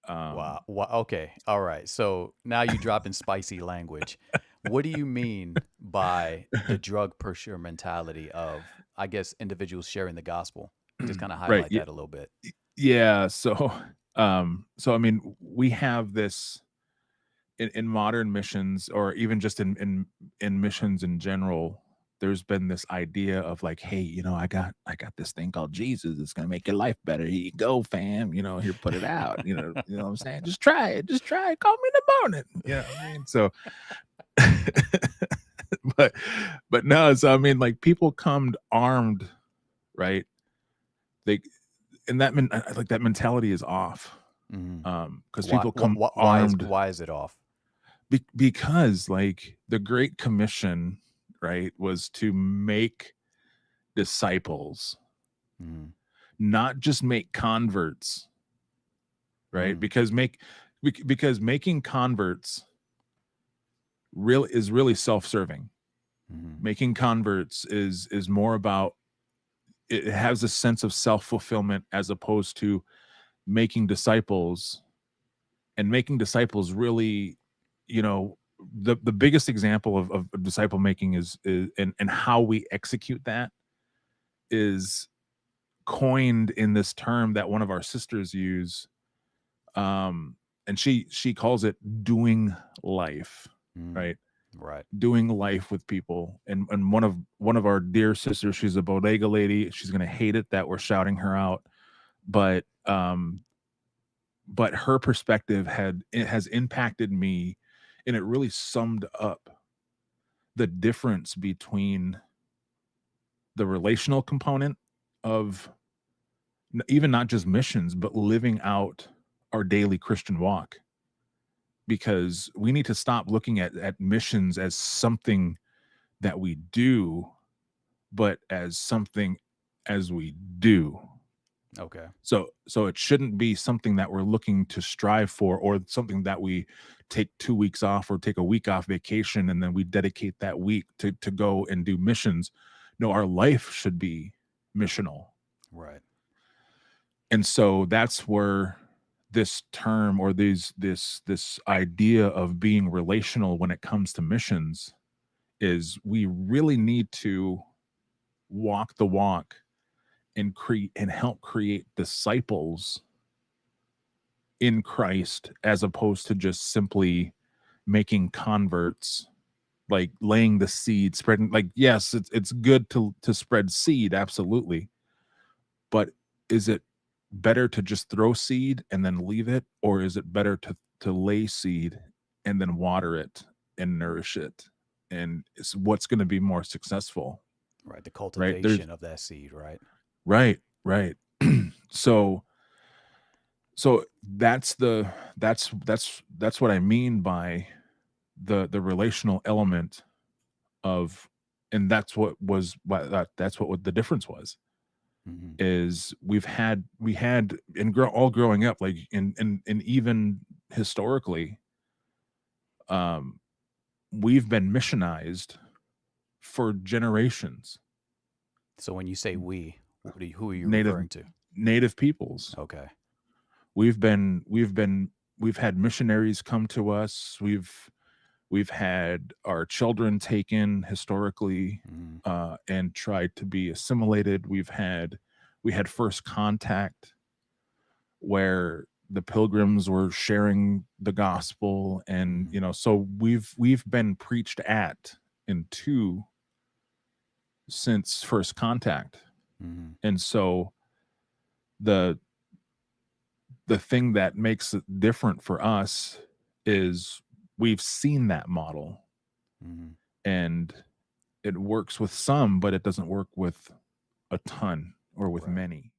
Um, Wow. Okay. All right. So now you drop in spicy language. What do you mean by the drug pusher mentality of, I guess, individuals sharing the gospel? Just kind of right. highlight that a little bit. Yeah. So I mean, we have this in modern missions, or even just in missions in general. There's been this idea of like, hey, I got this thing called Jesus. It's gonna make your life better. Here you go, fam. Here, put it out. You know what I'm saying? Just try it. Just try it. Call me in the morning. You know what I mean? So, but but no. So I mean, like people come armed, right? They and like that mentality is off. Mhm. Because people come Why is armed it off? because like the Great Commission, right, was to make disciples, Mhm. not just make converts, right? Mm. Because making converts really self-serving. Mhm. Making converts is more about, it has a sense of self-fulfillment as opposed to making disciples. And making disciples really, you know, the biggest example of disciple making is and how we execute that is coined in this term that one of our sisters use, and she calls it doing life, Mm. right? Right. Doing life with people. And one of our dear sisters, she's a bodega lady. She's gonna hate it that we're shouting her out, but but her perspective has impacted me, and it really summed up the difference between the relational component of even not just missions, but living out our daily Christian walk. Because we need to stop looking at missions as something that we do, but as something as we do. Okay. So it shouldn't be something that we're looking to strive for, or something that we take 2 weeks off or take a week off vacation and then we dedicate that week to go and do missions. No, our life should be missional. Right. And so that's where this term, or this idea of being relational when it comes to missions, is we really need to walk the walk and create and help create disciples in Christ, as opposed to just simply making converts, like laying the seed, spreading. Like, yes, it's good to spread seed, absolutely. But is it better to just throw seed and then leave it, or is it better to lay seed and then water it and nourish it? And it's what's going to be more successful, Right. The right? There's cultivation of that seed, right? right. so so that's what I mean by the relational element of, and that's what the difference was, Mhm. is we had all growing up, like and even historically, um we've been missionized for generations. So when you say we, who are you native referring to? Native peoples. Okay. We've had missionaries come to us. We've had our children taken historically, Mhm. and tried to be assimilated. We had first contact, where the pilgrims were sharing the gospel, and Mhm. so we've been preached at and to since first contact. Mhm. And so the the thing that makes it different for us is we've seen that model, Mhm. and it works with some, but it doesn't work with a ton, or with Right. many.